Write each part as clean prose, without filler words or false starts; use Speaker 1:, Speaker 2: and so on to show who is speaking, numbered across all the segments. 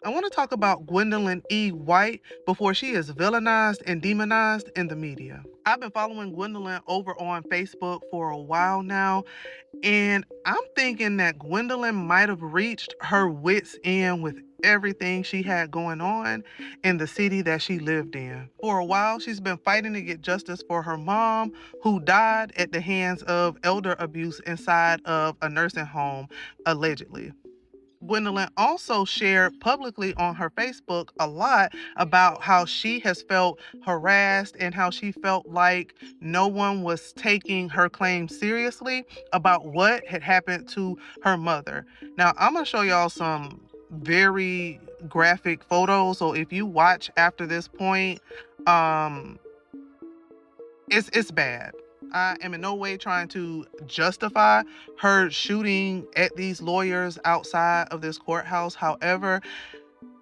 Speaker 1: I want to talk about Gwendolyn E. White before she is villainized and demonized in the media. I've been following Gwendolyn over on Facebook for a while now, and I'm thinking that Gwendolyn might have reached her wits' end with everything she had going on in the city that she lived in. For a while, she's been fighting to get justice for her mom, who died at the hands of elder abuse inside of a nursing home, allegedly. Gwendolyn also shared publicly on her Facebook a lot about how she has felt harassed and how she felt like no one was taking her claims seriously about what had happened to her mother. Now, I'm going to show y'all some very graphic photos. So if you watch after this point, um it's bad. I am in no way trying to justify her shooting at these lawyers outside of this courthouse. However,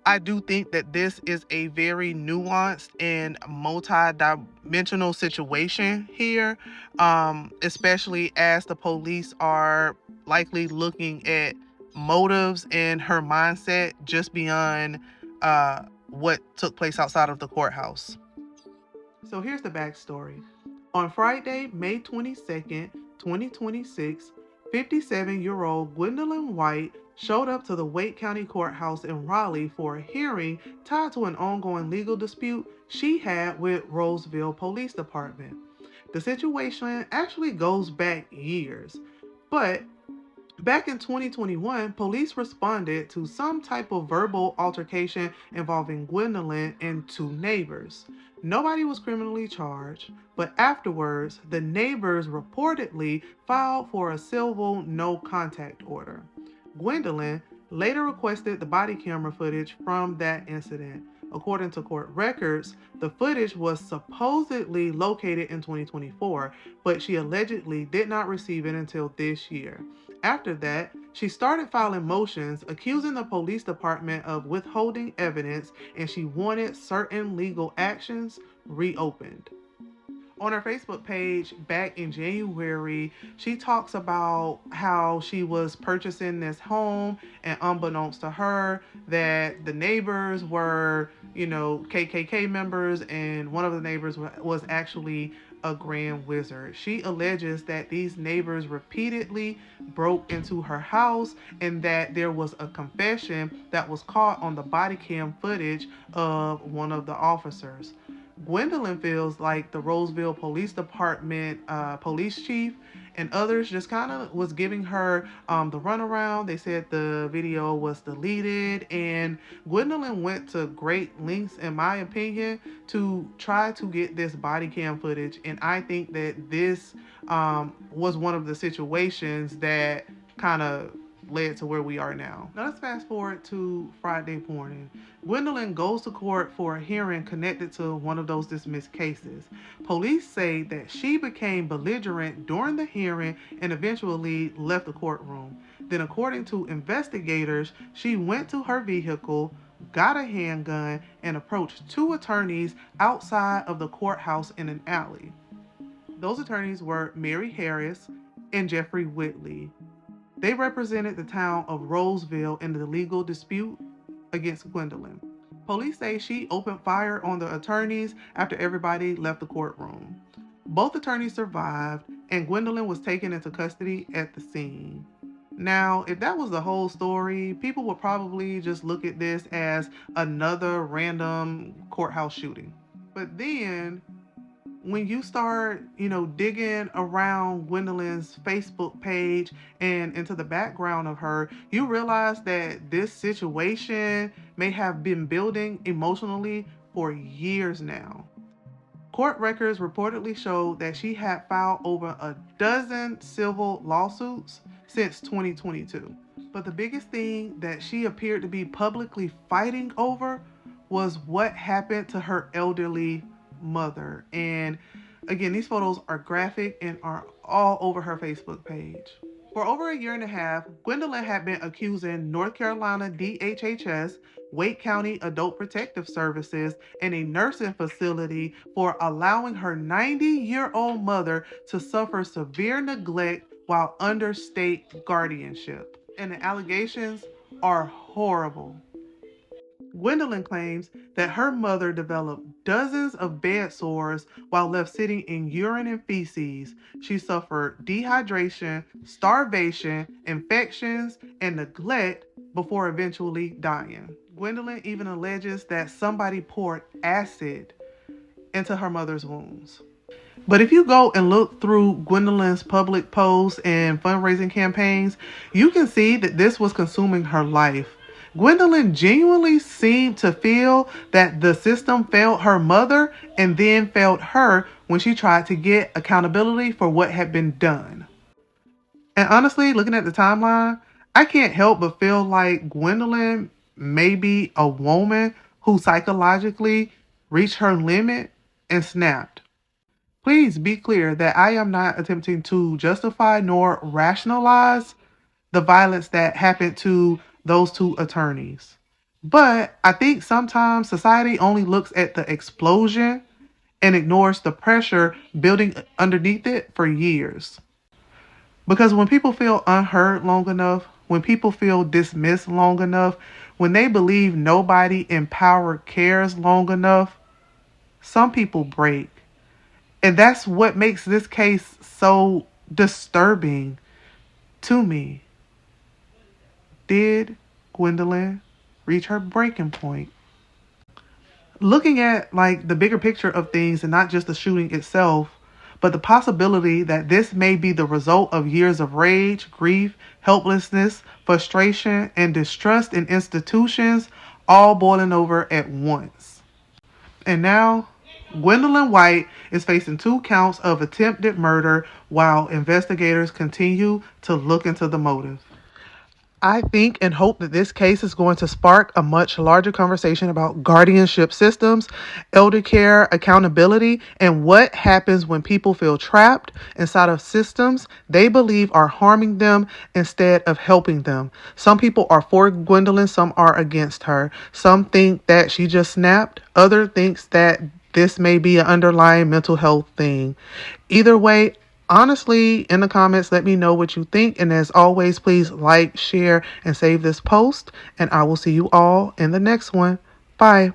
Speaker 1: I do think that this is a very nuanced and multi-dimensional situation here, especially as the police are likely looking at motives and her mindset just beyond what took place outside of the courthouse. So here's the backstory. On Friday, May 22nd, 2026, 57-year-old Gwendolyn White showed up to the Wake County Courthouse in Raleigh for a hearing tied to an ongoing legal dispute she had with Rolesville Police Department. The situation actually goes back years, but back in 2021, police responded to some type of verbal altercation involving Gwendolyn and two neighbors. Nobody was criminally charged, but afterwards, the neighbors reportedly filed for a civil no contact order. Gwendolyn later requested the body camera footage from that incident. According to court records, the footage was supposedly located in 2024, but she allegedly did not receive it until this year. After that, she started filing motions accusing the police department of withholding evidence, and she wanted certain legal actions reopened. On her Facebook page back in January, she talks about how she was purchasing this home, and unbeknownst to her, that the neighbors were, KKK members, and one of the neighbors was actually a grand wizard. She alleges that these neighbors repeatedly broke into her house and that there was a confession that was caught on the body cam footage of one of the officers. Gwendolyn feels like the Rolesville Police Department police chief and others just kind of was giving her the runaround. They said the video was deleted, and Gwendolyn went to great lengths, in my opinion, to try to get this body cam footage. And I think that this was one of the situations that kind of led to where we are now. Now let's fast forward to Friday morning. Gwendolyn goes to court for a hearing connected to one of those dismissed cases. Police say that she became belligerent during the hearing and eventually left the courtroom. Then, according to investigators, she went to her vehicle, got a handgun, and approached two attorneys outside of the courthouse in an alley. Those attorneys were Mary Harris and Jeffrey Whitley. They represented the town of Rolesville in the legal dispute against Gwendolyn. Police say she opened fire on the attorneys after everybody left the courtroom. Both attorneys survived, and Gwendolyn was taken into custody at the scene. Now, if that was the whole story, people would probably just look at this as another random courthouse shooting. But then when you start, digging around Gwendolyn's Facebook page and into the background of her, you realize that this situation may have been building emotionally for years now. Court records reportedly showed that she had filed over a dozen civil lawsuits since 2022. But the biggest thing that she appeared to be publicly fighting over was what happened to her elderly mother. And again, these photos are graphic and are all over her Facebook page. For over a year and a half, Gwendolyn had been accusing North Carolina DHHS, Wake County Adult Protective Services, and a nursing facility for allowing her 90-year-old mother to suffer severe neglect while under state guardianship. And the allegations are horrible. Gwendolyn claims that her mother developed dozens of bed sores while left sitting in urine and feces. She suffered dehydration, starvation, infections, and neglect before eventually dying. Gwendolyn even alleges that somebody poured acid into her mother's wounds. But if you go and look through Gwendolyn's public posts and fundraising campaigns, you can see that this was consuming her life. Gwendolyn genuinely seemed to feel that the system failed her mother and then failed her when she tried to get accountability for what had been done. And honestly, looking at the timeline, I can't help but feel like Gwendolyn may be a woman who psychologically reached her limit and snapped. Please be clear that I am not attempting to justify nor rationalize the violence that happened to those two attorneys. But I think sometimes society only looks at the explosion and ignores the pressure building underneath it for years. Because when people feel unheard long enough, when people feel dismissed long enough, when they believe nobody in power cares long enough, some people break. And that's what makes this case so disturbing to me. Did Gwendolyn reach her breaking point? Looking at like the bigger picture of things and not just the shooting itself, but the possibility that this may be the result of years of rage, grief, helplessness, frustration, and distrust in institutions all boiling over at once. And now, Gwendolyn White is facing 2 counts of attempted murder while investigators continue to look into the motive. I think and hope that this case is going to spark a much larger conversation about guardianship systems, elder care, accountability, and what happens when people feel trapped inside of systems they believe are harming them instead of helping them. Some people are for Gwendolyn, some are against her. Some think that she just snapped. Others thinks that this may be an underlying mental health thing. Either way, honestly, in the comments, let me know what you think. And as always, please like, share, and save this post. And I will see you all in the next one. Bye.